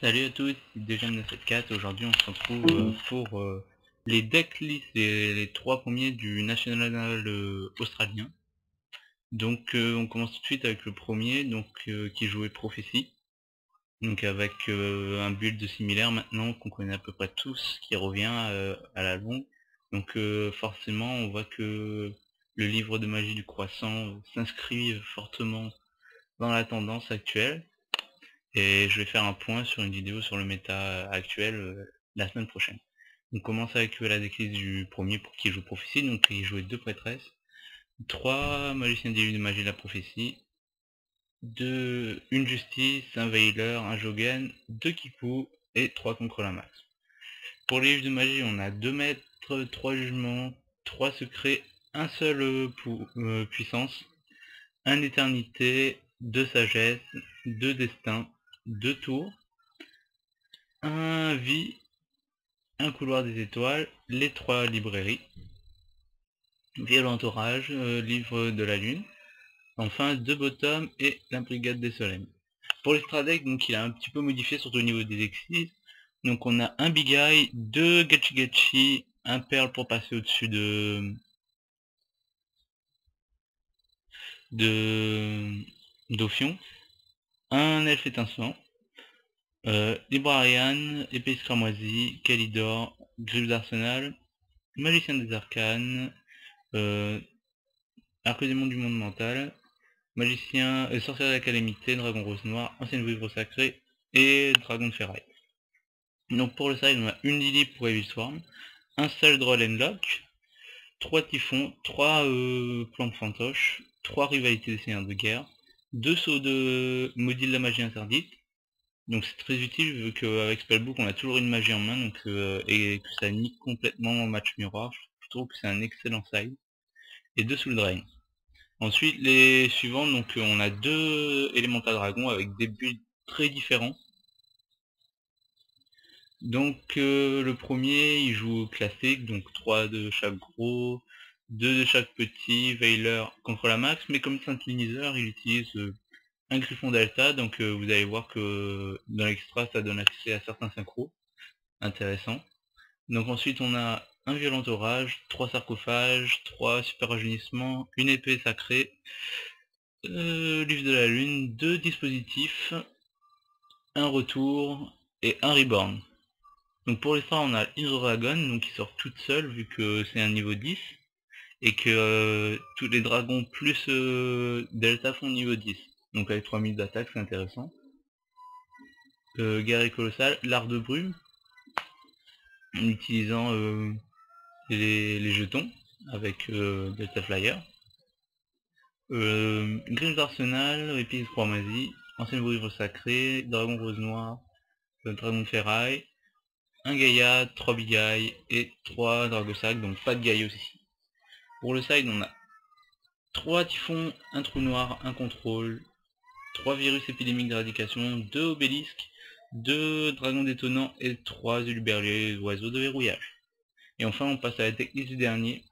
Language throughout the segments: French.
Salut à tous, déjà 974. Aujourd'hui on se retrouve pour les decklists, les trois premiers du National australien. Donc on commence tout de suite avec le premier, donc qui jouait Prophecy. Donc avec un build similaire maintenant qu'on connaît à peu près tous, qui revient à la longue. Donc forcément on voit que le livre de magie du croissant s'inscrit fortement dans la tendance actuelle. Et je vais faire un point sur une vidéo sur le méta actuel la semaine prochaine. On commence avec la decklist du premier pour qui joue Prophétie, donc il jouait 2 prêtresses, 3 magiciens d'élus de magie de la prophétie, une justice, un veiler, un jogan, 2 kiku et 3 contre la max. Pour les livres de magie, on a 2 maîtres, 3 jugements, 3 secrets, un seul puissance, un éternité, 2 sagesse, 2 destin, 2 tours, un vie, un couloir des étoiles, les 3 librairies, violent orage, livre de la lune, enfin 2 bottoms et la brigade des soleils. Pour l'extra deck, donc il a un petit peu modifié surtout au niveau des exis. Donc on a un big eye, 2 gachi gachi, un perle pour passer au-dessus d'Ophion, un elfe étincelant, Librarian, épée cramoisie, Calidor, griffe d'arsenal, magicien des arcanes, Arc-démon du monde mental, magicien, sorcière de la calamité, dragon rose noir, ancienne vouivre sacrée et dragon de ferraille. Donc pour le side, on a une Lily pour Evil Swarm, un seul Droll and Lock, 3 typhons, 3 plantes fantoches, 3 rivalités des seigneurs de guerre, 2 sauts de maudit de la magie interdite. Donc c'est très utile vu qu'avec Spellbook on a toujours une magie en main donc, et que ça nique complètement en match miroir. Je trouve que c'est un excellent side. Et 2 Soul Drain. Ensuite les suivants, donc on a 2 Elemental Dragons avec des builds très différents. Donc le premier il joue classique, donc 3 de chaque gros, 2 de chaque petit, Veiler contre la max, mais comme synthétiseur il utilise un Griffon Delta, donc vous allez voir que dans l'extra ça donne accès à certains synchros intéressants. Donc ensuite on a un violent orage, 3 sarcophages, 3 super rajeunissements, une épée sacrée, livre de la lune, 2 dispositifs, un retour et un reborn. Donc pour l'histoire on a Hydro-Dragon, donc qui sort toute seule vu que c'est un niveau 10 et que tous les dragons plus Delta font niveau 10. Donc avec 3000 d'attaque c'est intéressant. Guerrier colossal, l'art de brume, en utilisant les jetons avec Delta Flyer. Griffe d'arsenal, épice chromasie, ancienne vouivre sacrée, dragon rose noir, dragon de ferraille, un Gaïa, 3 bigailles et 3 Dragosac, donc pas de Gaïos ici. Pour le side, on a 3 typhons, un trou noir, un contrôle, 3 virus épidémiques d'éradication, 2 obélisques, 2 dragons détonnants et 3 uluberliers oiseaux de verrouillage. Et enfin on passe à la technique du dernier,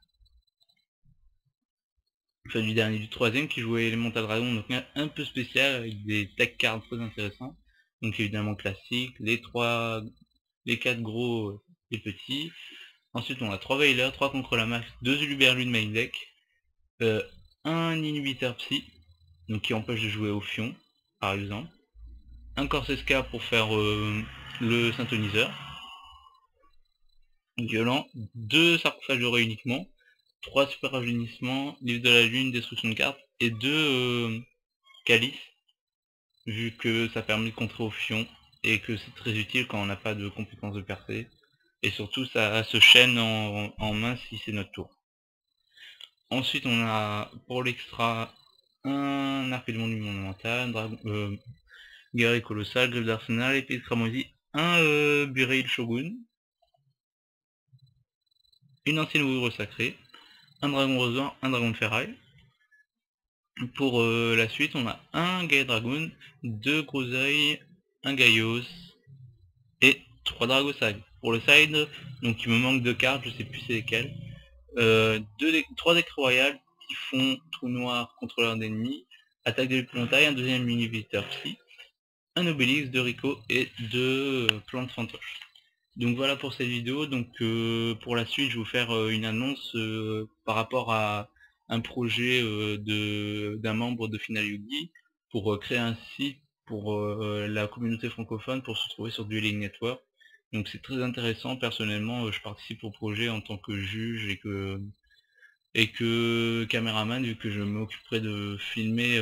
enfin du troisième qui jouait Elemental Dragon, donc un peu spécial avec des tech cards très intéressants. Donc évidemment classique, les 4 gros, les petits. Ensuite on a 3 Veilers, 3 contre la max, 2 Uluberlus de main deck, un inhibiteur psy, donc qui empêche de jouer au fion, par exemple, un Corseska pour faire le synthoniseur, violent, 2 sarcophages dorés uniquement, 3 super rajeunissements, livre de la lune, destruction de cartes, et 2 calices, vu que ça permet de contrer au fion, et que c'est très utile quand on n'a pas de compétences de percée, et surtout ça se chaîne en main si c'est notre tour. Ensuite on a pour l'extra un Arc-démon du monde mental, guerrier colossal, griffe d'arsenal, épée de cramoisie, un Bureil Shogun, une ancienne vouivre sacrée, un dragon roseur, un dragon de ferraille. Pour la suite, on a un Gaïa Dragoon, 2 gros oeils, un Gaios et 3 Dragosag. Pour le side, donc il me manque 2 cartes, je sais plus c'est lesquelles. 3 decks royales qui font trou noir, contrôleur d'ennemis, attaque de l'épouvantail, un deuxième inhibiteur psy. un Obélix, 2 Rico et 2 plantes fantoches. Donc voilà pour cette vidéo. Donc pour la suite, je vais vous faire une annonce par rapport à un projet d'un membre de Final Yugi pour créer un site pour la communauté francophone pour se trouver sur Dueling Network. Donc c'est très intéressant. Personnellement, je participe au projet en tant que juge et que caméraman, vu que je m'occuperai de filmer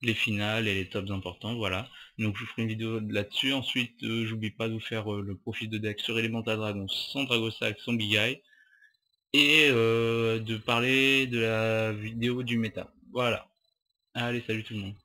les finales et les tops importants, voilà. Donc je vous ferai une vidéo là-dessus. Ensuite, j'oublie pas de vous faire le profil de deck sur Elemental Dragon sans Dragosac, sans Big Eye, et de parler de la vidéo du méta. Voilà. Allez, salut tout le monde.